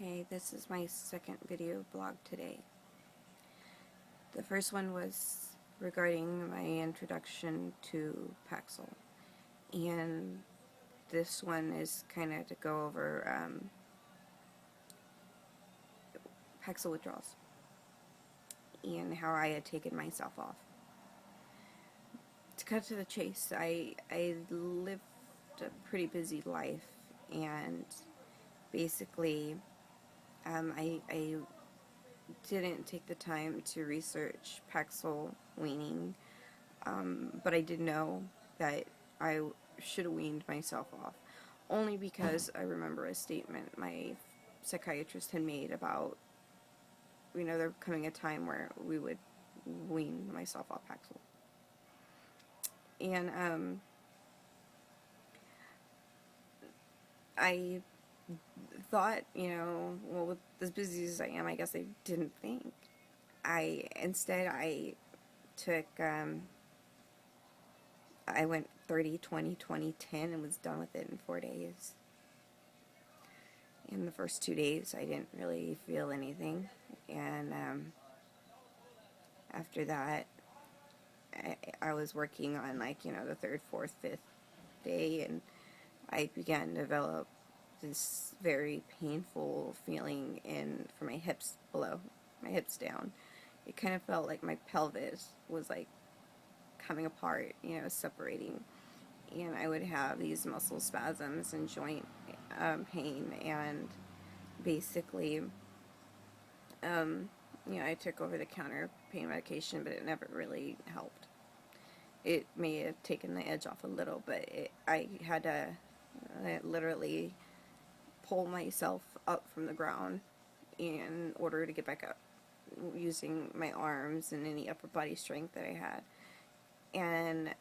Okay, this is my second video blog today. The first one was regarding my introduction to Paxil, and this one is kind of to go over Paxil withdrawals and how I had taken myself off. To cut to the chase, I lived a pretty busy life, and basically I didn't take the time to research Paxil weaning, but I did know that I should have weaned myself off, only because I remember a statement my psychiatrist had made about, there coming a time where we would wean myself off Paxil. And I thought, well, with as busy as I am, I guess I didn't think. Instead I took, I went 30, 20, 20, 10 and was done with it in 4 days. In the first 2 days, I didn't really feel anything, and after that, I was working on, the third, fourth, fifth day, and I began to develop this very painful feeling from my hips below, my hips down. It kind of felt like my pelvis was coming apart, separating, and I would have these muscle spasms and joint pain, and basically, I took over-the-counter pain medication, but it never really helped. It may have taken the edge off a little, but I had to literally pull myself up from the ground in order to get back up, using my arms and any upper body strength that I had. And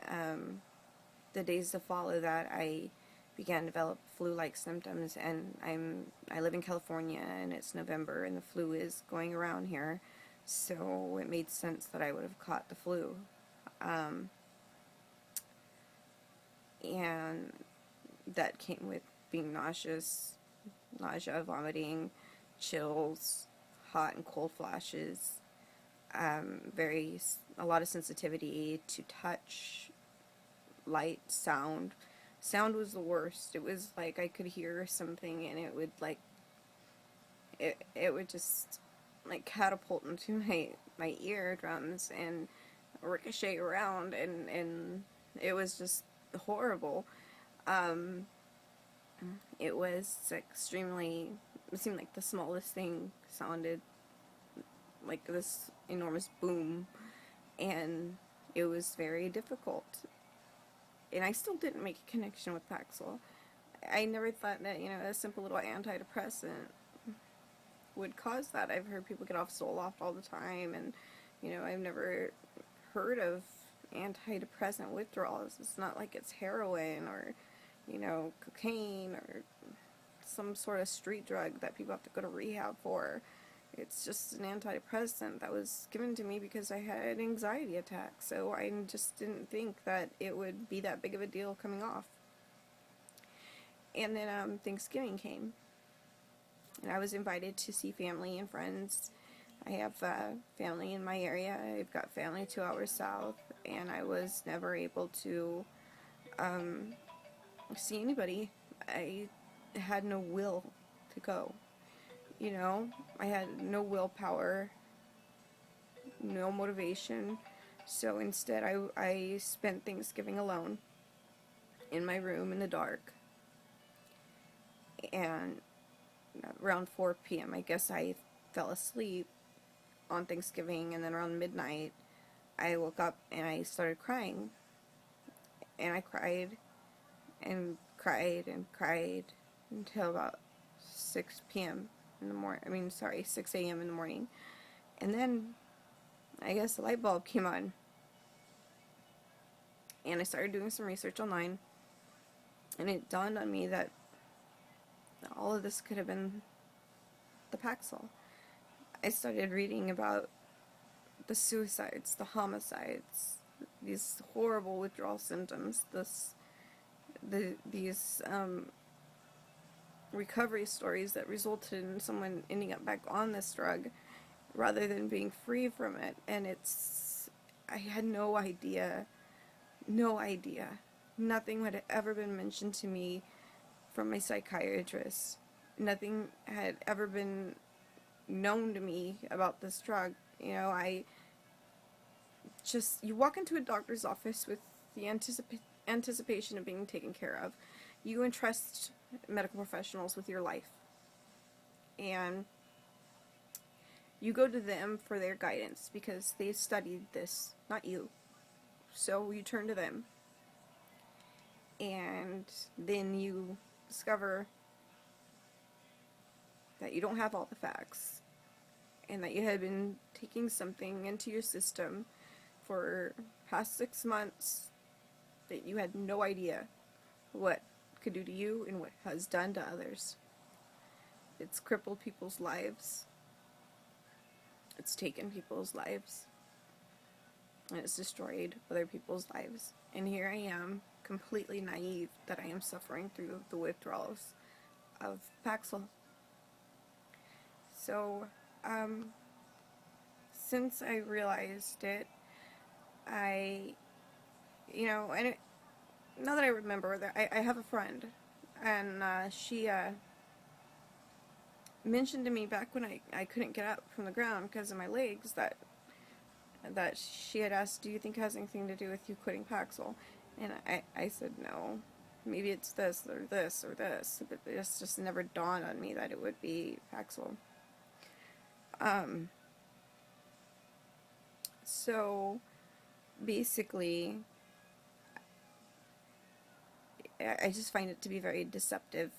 the days to follow that, I began to develop flu-like symptoms, and I live in California, and it's November, and the flu is going around here, so it made sense that I would have caught the flu. And that came with being nauseous, nausea, vomiting, chills, hot and cold flashes, a lot of sensitivity to touch, light, sound. Sound was the worst. It was like I could hear something and it would it would just catapult into my eardrums and ricochet around, and it was just horrible. It was extremely, it seemed like the smallest thing sounded like this enormous boom, and it was very difficult. And I still didn't make a connection with Paxil. I never thought that, a simple little antidepressant would cause that. I've heard people get off Zoloft all the time, and, I've never heard of antidepressant withdrawals. It's not like it's heroin or, cocaine or some sort of street drug that people have to go to rehab for. It's just an antidepressant that was given to me because I had an anxiety attack, so I just didn't think that it would be that big of a deal coming off. And then Thanksgiving came, and I was invited to see family and friends. I have family in my area. I've got family 2 hours south, and I was never able to see anybody. I had no will to go. I had no willpower, no motivation, so instead I spent Thanksgiving alone in my room in the dark, and around 4 p.m. I guess I fell asleep on Thanksgiving, and then around midnight I woke up and I started crying, and I cried and cried and cried until about 6 p.m. in the morning, 6 a.m. in the morning. And then I guess the light bulb came on, and I started doing some research online, and it dawned on me that all of this could have been the Paxil. I started reading about the suicides, the homicides, these horrible withdrawal symptoms, these recovery stories that resulted in someone ending up back on this drug rather than being free from it. And I had no idea. Nothing had ever been mentioned to me from my psychiatrist. Nothing had ever been known to me about this drug. You know, you walk into a doctor's office with the anticipation of being taken care of. You entrust medical professionals with your life. And you go to them for their guidance because they studied this, not you. So you turn to them. And then you discover that you don't have all the facts, and that you had been taking something into your system for past 6 months that you had no idea what could do to you and what has done to others. It's crippled people's lives. It's taken people's lives. And it's destroyed other people's lives. And here I am, completely naive, that I am suffering through the withdrawals of Paxil. So, since I realized it, and now that I remember, that I have a friend, and she mentioned to me back when I couldn't get up from the ground because of my legs, that she had asked, do you think it has anything to do with you quitting Paxil? And I said no. Maybe it's this or this or this, but it's just never dawned on me that it would be Paxil. So basically, I just find it to be very deceptive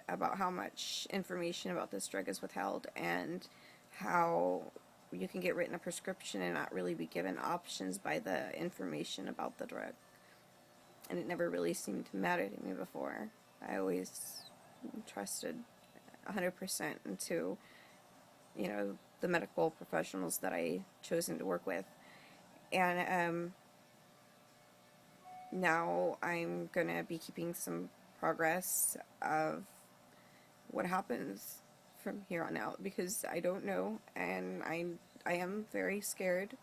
about how much information about this drug is withheld, and how you can get written a prescription and not really be given options by the information about the drug. And it never really seemed to matter to me before. I always trusted 100% into, the medical professionals that I chosen to work with. And now I'm gonna be keeping some progress of what happens from here on out, because I don't know, and I am very scared.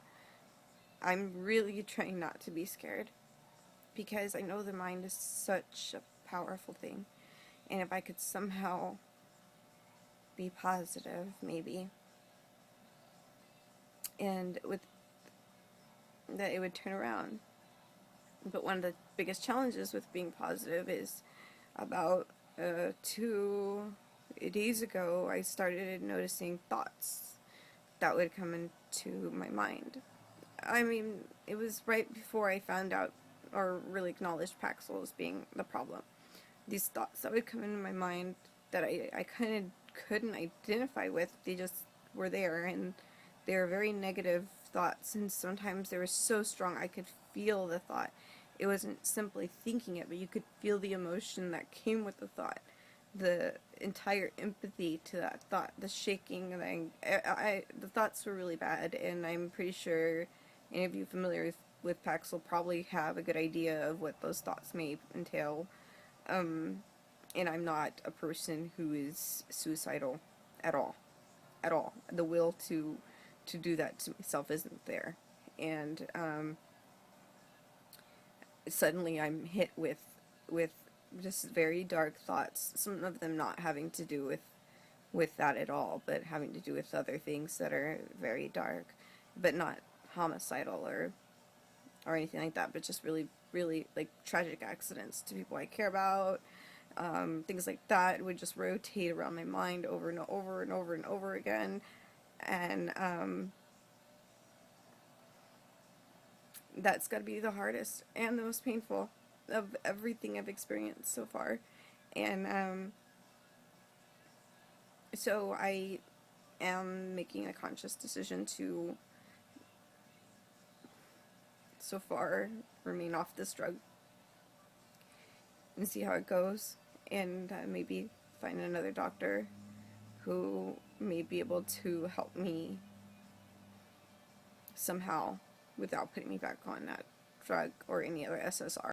I'm really trying not to be scared, because I know the mind is such a powerful thing, and if I could somehow be positive, maybe, and that it would turn around. But one of the biggest challenges with being positive is about 2 days ago, I started noticing thoughts that would come into my mind. I mean, it was right before I found out or really acknowledged Paxil as being the problem. These thoughts that would come into my mind that I kind of couldn't identify with, they just were there, and they were very negative thoughts, and sometimes they were so strong I could feel the thought. It wasn't simply thinking it, but you could feel the emotion that came with the thought, the entire empathy to that thought, the shaking. The thoughts were really bad, and I'm pretty sure any of you familiar with Paxil probably have a good idea of what those thoughts may entail. And I'm not a person who is suicidal at all. At all. The will to do that to myself isn't there. And suddenly I'm hit with just very dark thoughts, some of them not having to do with that at all, but having to do with other things that are very dark, but not homicidal or anything like that, but just really, really, like, tragic accidents to people I care about. Things like that would just rotate around my mind over and over and over and over again. And that's got to be the hardest and the most painful of everything I've experienced so far. And so I am making a conscious decision to, so far, remain off this drug and see how it goes, and maybe find another doctor who may be able to help me somehow without putting me back on that drug or any other SSR.